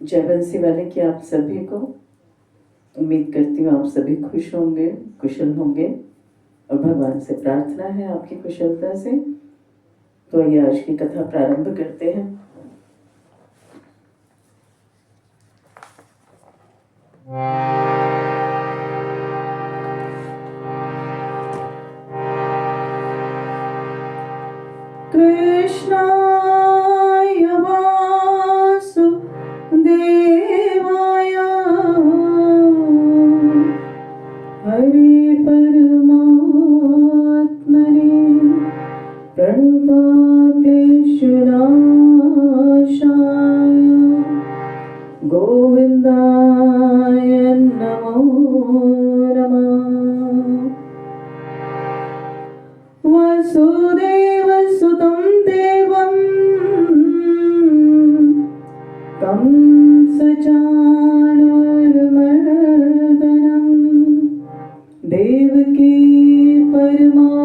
जय बंसी वाले की आप सभी को। उम्मीद करती हूँ आप सभी खुश होंगे, कुशल होंगे और भगवान से प्रार्थना है आपकी कुशलता से। तो आइए आज की कथा प्रारंभ करते हैं। कृष्णाय वासुदेवाय हरे परमात्मने प्रणताक्लेशनाशाय गोविन्दाय नमो नमः। वसुदेवसुतं देवं कंसचाणूरमर्दनं देवकी परमानन्दं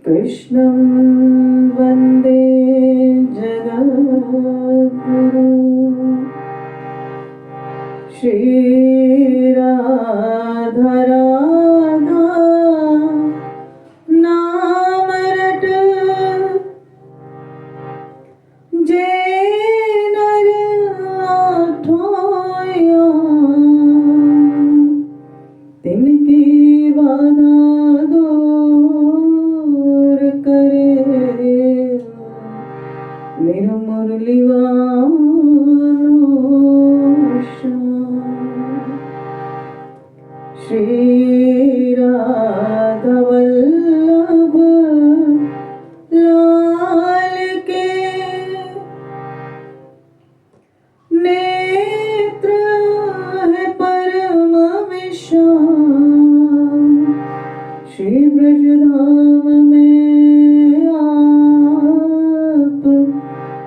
कृष्णं वन्दे जगद्गुरुं। श्रीराधा राधा नाम रट जे नर आठोया तिनकी बाधा दूर करे मेरा मुरली श्री राधा वल्लभ लाल के नेत्र है परम विशाल। श्री ब्रजधाम में आप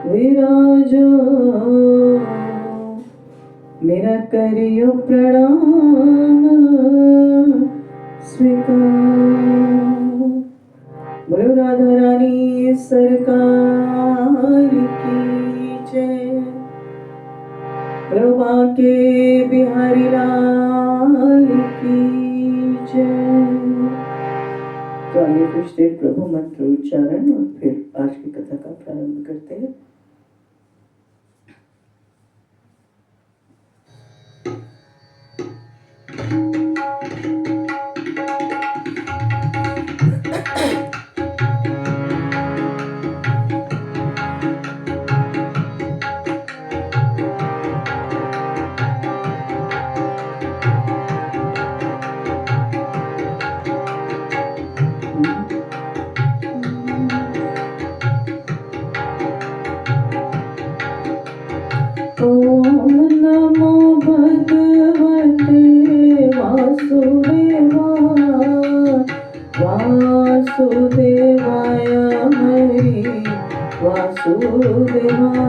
विराजो मेरा करियो प्रणाम स्वीकार। बोलो राधा रानी सरकार की जय। प्रभा के बिहारी लाल की जय। तो आइए कुछ देर प्रभु मंत्र उच्चारण और फिर आज की कथा का प्रारंभ करते हैं। ओम नमो भगवते वासुदेवाय हरि वासुदेवाय।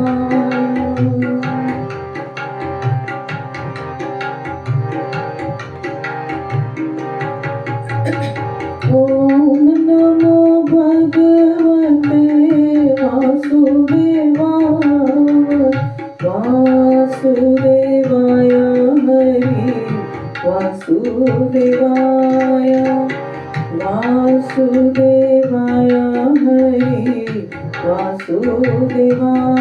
ओम नमो भगवते वासुदेवाय हरि वासुदेवाय वासुदेवाय हरि वासुदेवाय।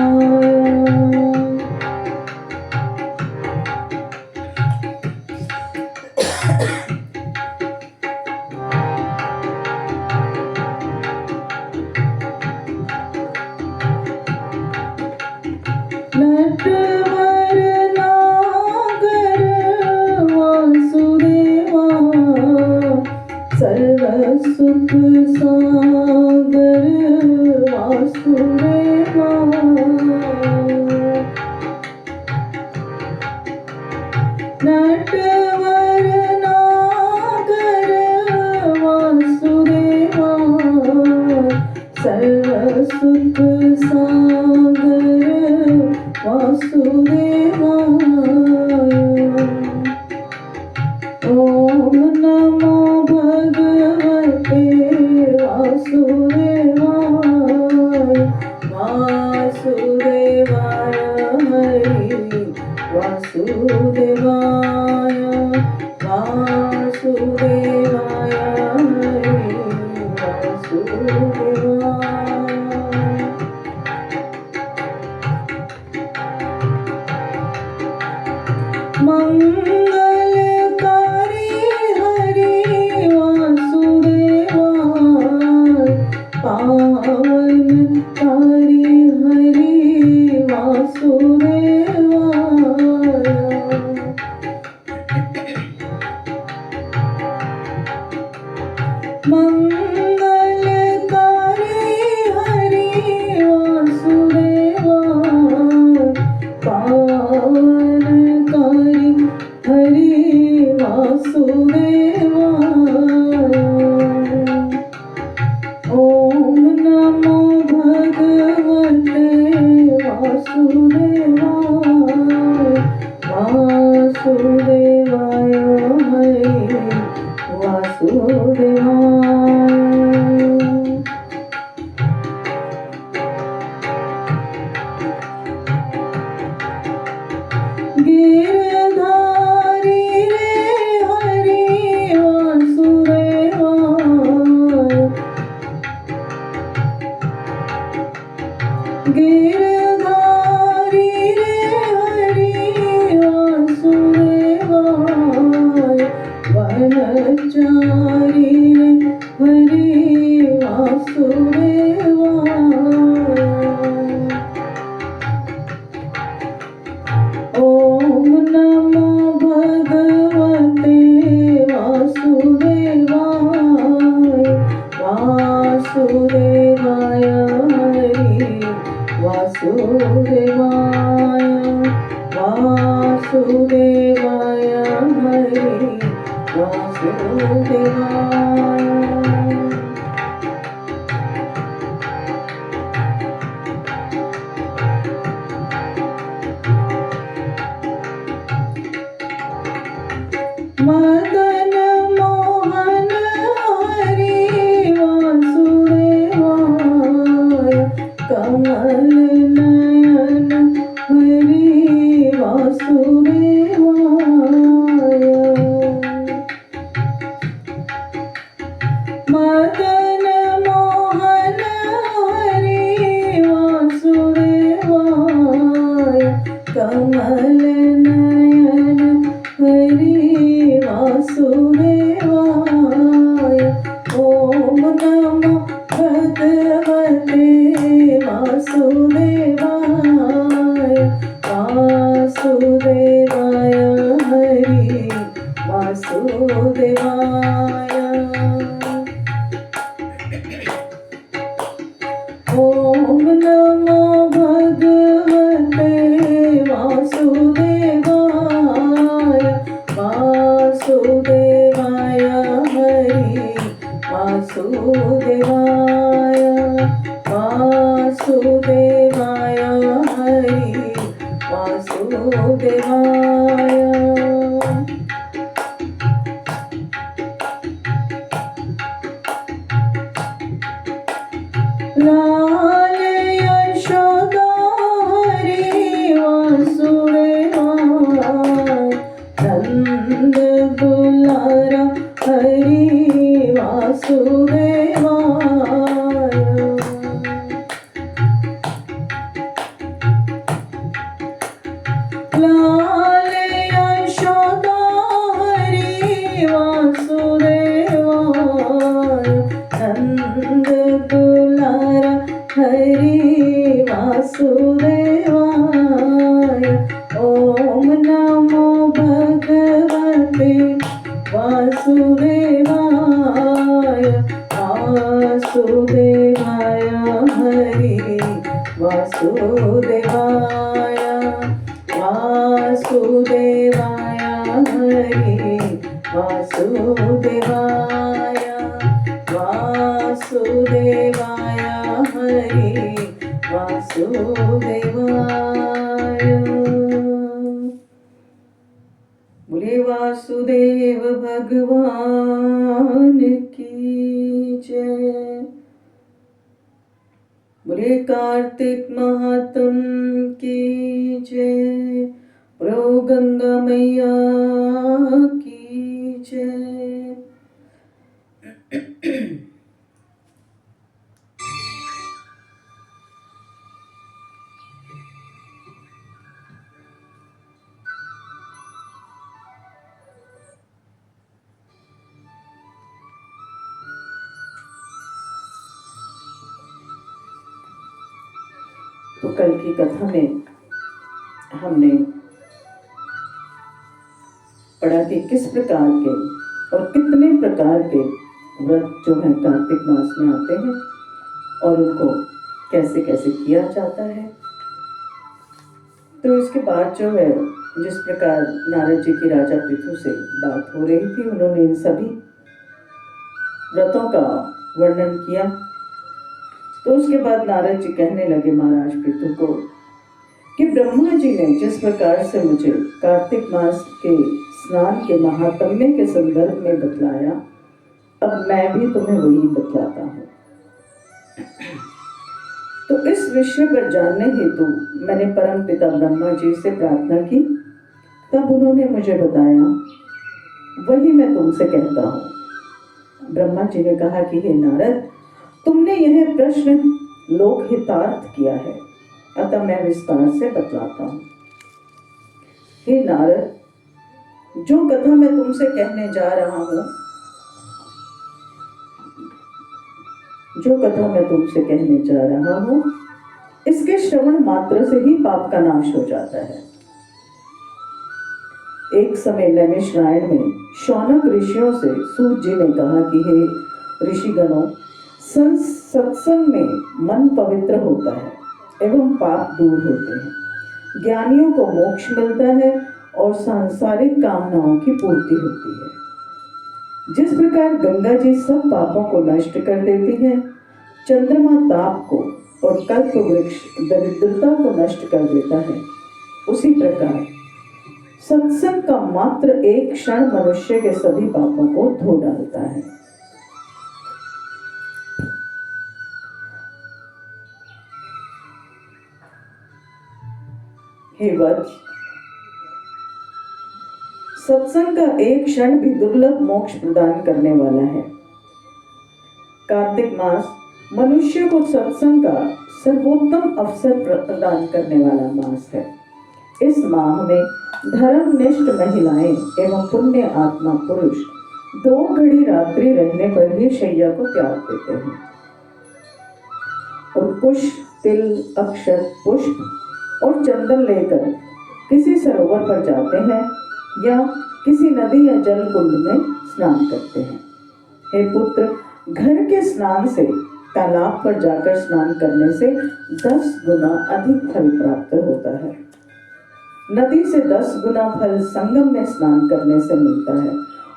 नटवर नागर वासुदेवा सर्व सुख सागर वासुदेवा। नटवर नागर वासुदेवा सर्व सुख सागर वासुदेवाय। ओम नमो भगवते वासुदेवाय वासुदेवाय वासुदेवाय हरे वासुदेवाय। मंगलकारी हरि वासुदेवाय पावनकारी हरि वासुदेवाय। मंगलकारी हरि वासुदेवाय पावनकारी हरि वासुदेवाय। ओम नमो भगवते वासुदेवाय वासुदेवाय हरे वासुदेवाय। गिरधारी रे हरि वासुदेवाय गिरधारी रे हरि वासुदेवाय वनचारी रे हरि वासुदेवाय। ओम नमो भगवते वासुदेवाय वासुदेवाय हरे वासुदेवाय वासुदेवाय हरे वासुदेवाय। मदन मोहन हरि वासुदेवाय कमल नयन हरि वासुदेवाय। मदन मोहन हरि वासुदेवाय कमल नयन हरि वासुदेवाय। ओम नमो भगवते वासुदेवाय वासुदेवाय हरि वासुदेवाय। ओम नमो भगवते वासुदेवाय वासुदेवाय हरि वासुदेवाय वासुदेवाय हरि वासुदेवाय। लाल यशोदा हरि वासुदेवाय नंद दुलारा हरि वासुदेवाय। लाल यशोदा हरि वासुदेवाय नंद दुलारा हरि वासुदेवाय। ओम नमो भगवते वासुदेवाय वासुदेवाय हरि वासुदेवाय वासुदेवाय हरि वासुदेवाय वासुदेवाय हरि वासुदेवाय। बोले वासुदेव भगवान की जय। बोले कार्तिक महात्म की जय। प्रो गंगा मैया की जय। तो कल की कथा में हमने पढ़ा कि किस प्रकार के और कितने प्रकार के व्रत जो है कार्तिक मास में आते हैं और उनको कैसे कैसे किया जाता है। तो इसके बाद जो है जिस प्रकार नारद जी की राजा पृथु से बात हो रही थी, उन्होंने इन सभी व्रतों का वर्णन किया। तो उसके बाद नारद जी कहने लगे महाराज पृथु को कि ब्रह्मा जी ने जिस प्रकार से मुझे कार्तिक मास के स्नान के महात्म्य के संदर्भ में बतलाया, अब मैं भी तुम्हें वही बतलाता हूँ। तो इस विषय पर जानने हेतु मैंने परम पिता ब्रह्मा जी से प्रार्थना की, तब उन्होंने मुझे बताया, वही मैं तुमसे कहता हूँ। ब्रह्मा जी ने कहा कि हे नारद, तुमने यह प्रश्न लोकहितार्थ किया है, अतः मैं विस्तार से बतलाता हूँ। हे नारद, जो कथा मैं तुमसे कहने जा रहा हूँ, इसके श्रवण मात्र से ही पाप का नाश हो जाता है। एक समय नैमिषारण्य में शौनक ऋषियों से सूत जी ने कहा कि हे ऋषिगणों, सत्संग में मन पवित्र होता है एवं पाप दूर होते हैं, ज्ञानियों को मोक्ष मिलता है और सांसारिक कामनाओं की पूर्ति होती है। जिस प्रकार गंगा जी सब पापों को नष्ट कर देती है, चंद्रमा ताप को और कल्प वृक्ष दरिद्रता को नष्ट कर देता है, उसी प्रकार सत्संग का मात्र एक क्षण मनुष्य के सभी पापों को धो डालता है। हे वत्स, सत्संग का एक क्षण भी दुर्लभ मोक्ष प्रदान करने वाला है। कार्तिक मास मनुष्य को सत्संग का सर्वोत्तम अवसर प्रदान करने वाला मास है। इस माह में धर्मनिष्ठ महिलाएं एवं पुण्य आत्मा पुरुष 2 घड़ी रात्रि रहने पर ही शैया को त्याग देते हैं और कुश, तिल, अक्षत, पुष्प और चंदन लेकर किसी सरोवर पर जाते हैं या किसी नदी या जल कुंड में स्नान करते हैं। हे पुत्र, घर के स्नान से तालाब पर जाकर स्नान करने से 10 गुना अधिक फल प्राप्त होता है। नदी से 10 गुना फल संगम में स्नान करने से मिलता है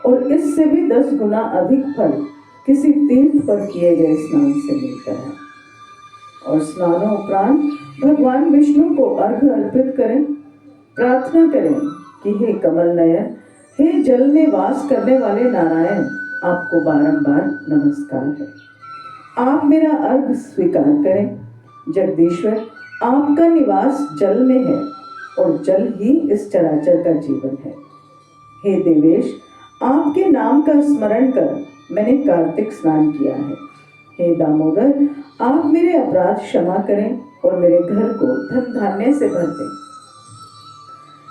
और इससे भी 10 गुना अधिक फल किसी तीर्थ पर किए गए स्नान से मिलता है। और स्नानोपरांत भगवान विष्णु को अर्घ्य अर्पित करें, प्रार्थना करें कि हे कमल नयन, हे जल में वास करने वाले नारायण, आपको बारंबार नमस्कार है, आप मेरा अर्घ्य स्वीकार करें। जगदीश्वर, आपका निवास जल में है और जल ही इस चराचर का जीवन है। हे देवेश, आपके नाम का स्मरण कर मैंने कार्तिक स्नान किया है। हे दामोदर, आप मेरे अपराध क्षमा करें और मेरे घर को धन धान्य से भर दें।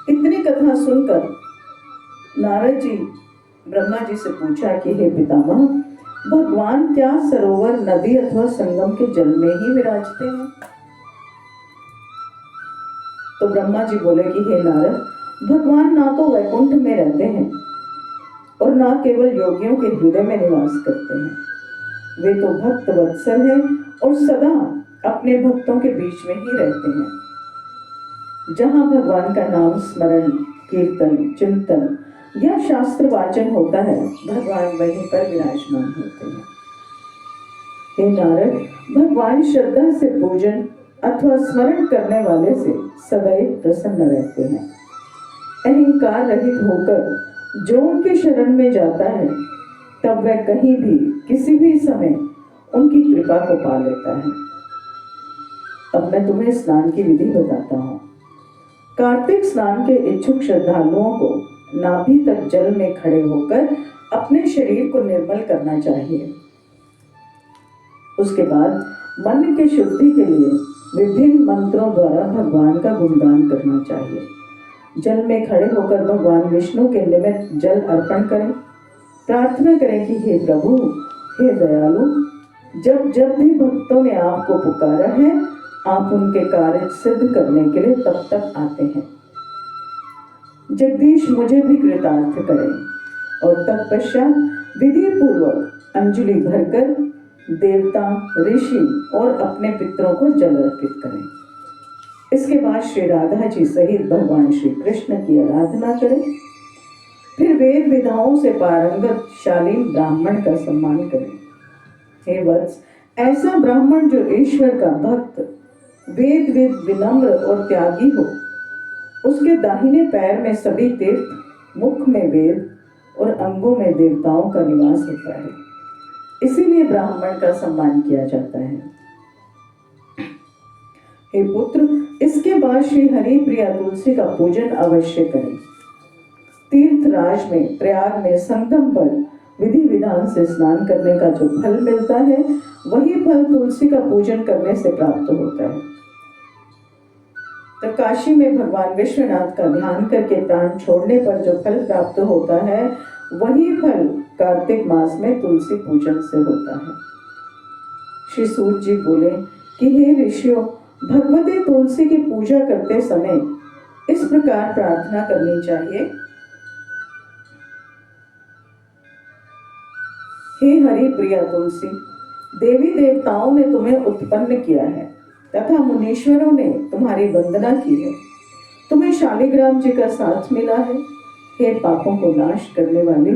इतनी कथा सुनकर नारद जी ब्रह्मा जी से पूछा कि हे पितामह, भगवान क्या सरोवर, नदी अथवा संगम के जल में ही विराजते हैं? तो ब्रह्मा जी बोले कि हे नारद, भगवान ना तो वैकुंठ में रहते हैं और ना केवल योगियों के हृदय में निवास करते हैं, वे तो भक्त वत्सल हैं और सदा अपने भक्तों के बीच में ही रहते हैं। जहाँ भगवान का नाम स्मरण, कीर्तन, चिंतन या शास्त्र वाचन होता है, भगवान वहीं पर विराजमान होते हैं। हे नारद, भगवान श्रद्धा से पूजन अथवा स्मरण करने वाले से सदैव प्रसन्न रहते हैं। अहंकार रहित होकर जो उनके शरण में जाता है, तब वह कहीं भी किसी भी समय उनकी कृपा को पा लेता है। अब मैं तुम्हें स्नान की विधि बताता हूँ। कार्तिक स्नान के इच्छुक श्रद्धालुओं को नाभि तक जल में खड़े होकर अपने शरीर को निर्मल करना चाहिए। उसके बाद मन की शुद्धि के लिए विभिन्न मंत्रों द्वारा भगवान का गुणगान करना चाहिए। जल में खड़े होकर भगवान विष्णु के निमित्त जल अर्पण करें। प्रार्थना करें कि हे प्रभु, हे दयालु, जब जब भी भक्तों ने आपको पुकारा है, आप उनके कार्य सिद्ध करने के लिए तब तक आते हैं। जगदीश मुझे भी कृतार्थ करें। और तत्पश्चात विधि पूर्वक अंजलि भरकर देवता, ऋषि और अपने पितरों को जल अर्पित करें। इसके बाद श्री राधा जी सहित भगवान श्री कृष्ण की आराधना करें। फिर वेद विधाओं से पारंगत शालीन ब्राह्मण का सम्मान करें। हे वत्स, ऐसा ब्राह्मण जो ईश्वर का भक्त, वेद विनम्र और त्यागी हो, उसके दाहिने पैर में सभी तीर्थ, मुख में वेद और अंगों में देवताओं का निवास होता है। इसीलिए ब्राह्मण का सम्मान किया जाता है। हे पुत्र, इसके बाद श्री हरि प्रिया तुलसी का पूजन अवश्य करें। तीर्थराज में, प्रयाग में संगम पर विधि विधान से स्नान करने का जो फल मिलता है, वही फल तुलसी का पूजन करने से प्राप्त होता है। तो काशी में भगवान विश्वनाथ का ध्यान करके प्राण छोड़ने पर जो फल प्राप्त होता है, वही फल कार्तिक मास में तुलसी पूजन से होता है। श्री सूत जी बोले कि हे ऋषियों, भगवती तुलसी की पूजा करते समय इस प्रकार प्रार्थना करनी चाहिए। हे हरि प्रिया तुलसी, देवी देवताओं ने तुम्हें उत्पन्न किया है तथा मुनीश्वरों ने तुम्हारी वंदना की है। तुम्हें शालिग्राम जी का साथ मिला है। हे पापों को नाश करने वाली,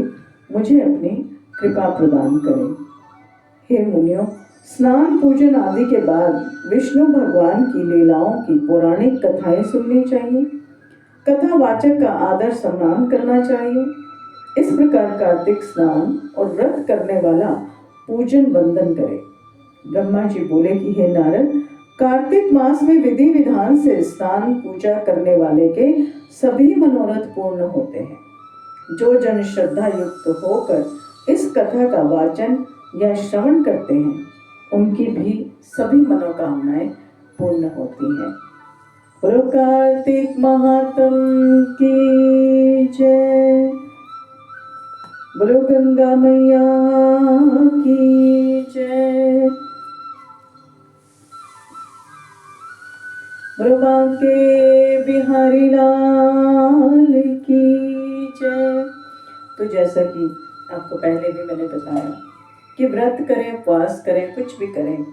मुझे अपनी कृपा प्रदान करें। हे मुनियों, स्नान पूजन आदि के बाद विष्णु भगवान की लीलाओं की पौराणिक कथाएं सुननी चाहिए। कथावाचक का आदर सम्मान करना चाहिए। इस प्रकार कार्तिक स्नान और व्रत करने वाला पूजन वंदन करे। ब्रह्मा जी बोले कि हे नारद, कार्तिक मास में विधि विधान से स्नान पूजा करने वाले के सभी मनोरथ पूर्ण होते हैं। जो जन श्रद्धा युक्त होकर इस कथा का वाचन या श्रवण करते हैं, उनकी भी सभी मनोकामनाएं पूर्ण होती हैं। बोलो कार्तिक महात्म की जय। बोलो गंगा मैया की जय। बोलो बांके बिहारी लाल की जय। तो जैसा कि आपको पहले भी मैंने बताया कि व्रत करें, उपवास करें, कुछ भी करें,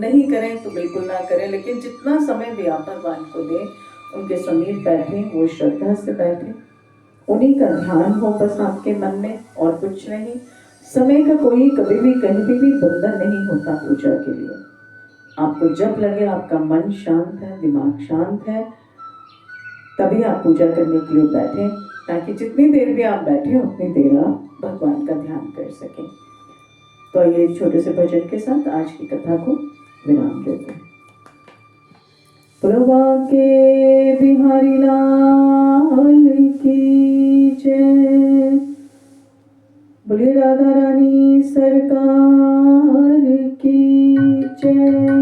नहीं करें तो बिल्कुल ना करें, लेकिन जितना समय भी आप भगवान को दें, उनके समीप बैठें, वो श्रद्धा से बैठें, उन्हीं का ध्यान हो बस आपके मन में, और कुछ नहीं। समय का कोई कभी भी कहीं भी बंधन नहीं होता पूजा के लिए। आपको जब लगे आपका मन शांत है, दिमाग शांत है, तभी आप पूजा करने के लिए बैठें, ताकि जितनी देर भी आप बैठे उतनी देर आप भगवान का ध्यान कर सकें। तो ये छोटे से भजन के साथ आज की कथा को विराम देते हैं। प्रभा के बिहारी लाल की जय। बोले राधा रानी सरकार की जय।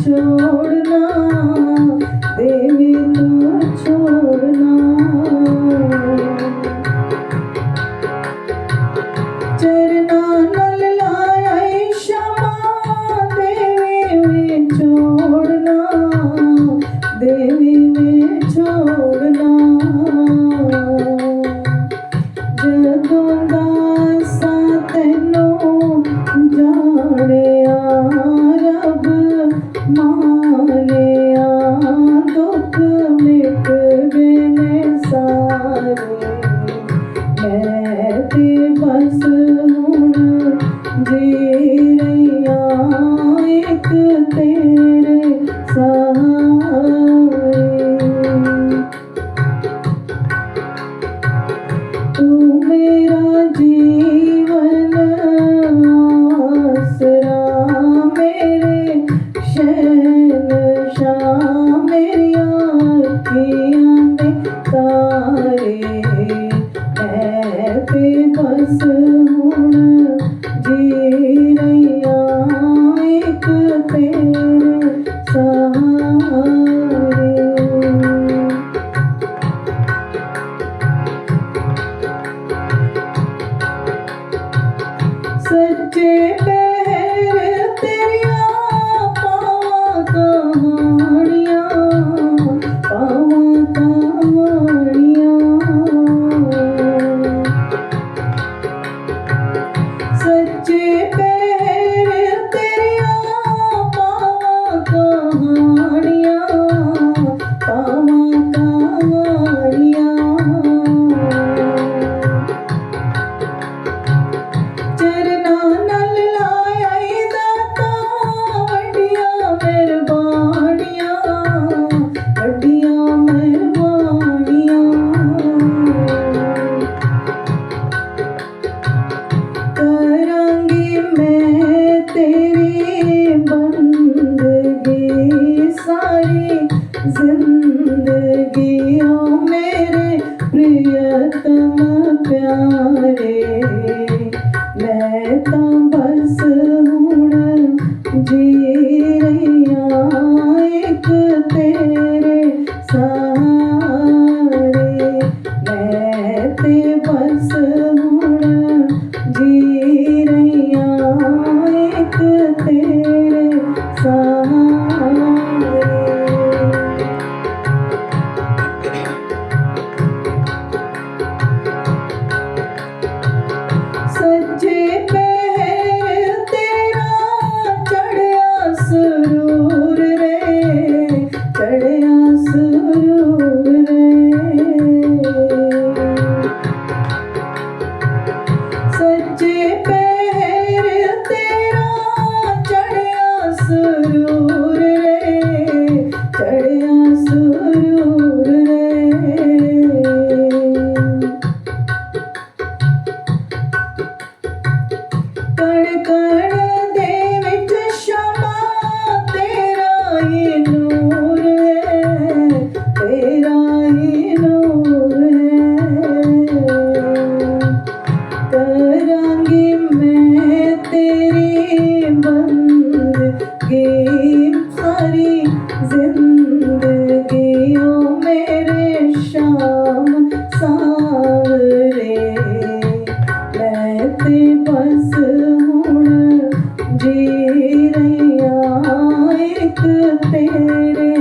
छोड़ना देवी तू छोड़ना चरना नल लाए क्षमा देवी में छोड़ना देवी में छोड़ना जदों दासा तैनों जानिया रब मानिया दुख मिट गए ने सारे मैं ते बस हुण जी रहिया एक तेरे सहारे तू मेरा जीवन आसरा मेरे शहंशाह मेरी आँखियाँ दे तारे मैं ते बस हुण जी रहिया एक तेरे सहारे सच्चे पैर तेरिया पावा कहानियाँ सच्चे पैर तेरिया पावा कहानियाँ चरना नल लाए दाता वड्डिया मेहरबानियां करांगी मैं तेरी बंदगी सारी जिंदगी ओ मेरे प्रियतम प्यारे मैं तो बस हुण जी रहिया एक तेरे सहारे मैं ते बस हुण जी रहिया एक तेरे सहारे सच्चे पैर तेरा चढ़िया सुरूर रे चढ़िया सुरूर रे सच्चे पैर तेरा चढ़िया सुरूर रे चढ़िया सुरूर रे कण कण दे विच शमा तेरा ही नूर है तेरा ही नूर है करांगी मैं तेरी बंदगी सारी जिंदगी ओ मेरे शाम सांवरे मैं ते बस हुण जी रहिया एक तेरे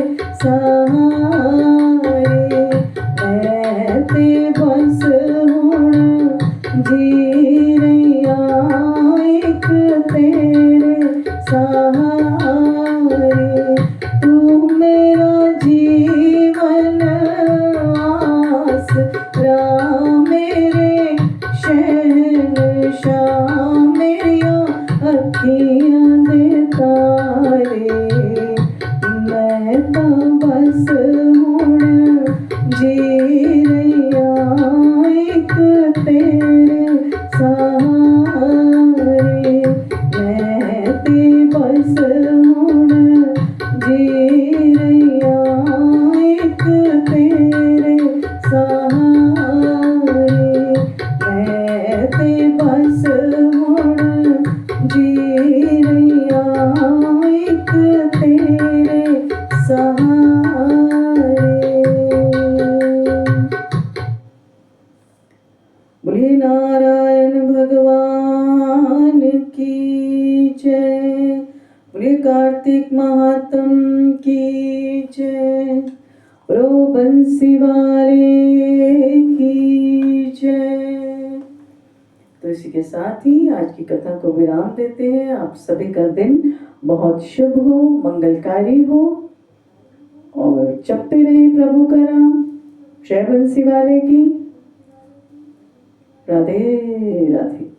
सहारे मैं ते बस हुण जी रहिया एक तेरे सहारे तू मेरा जीवन आसरा मेरे शहंशाह मेरिया अखियाँ दे तारे मैं तो बस हुण जी रहिया एक तेरे सहारे मैं ते बस हुण के साथ ही आज की कथा को विराम देते हैं। आप सभी का दिन बहुत शुभ हो, मंगलकारी हो और जपते रहे प्रभु का नाम। जय बंसी वाले की। राधे राधे।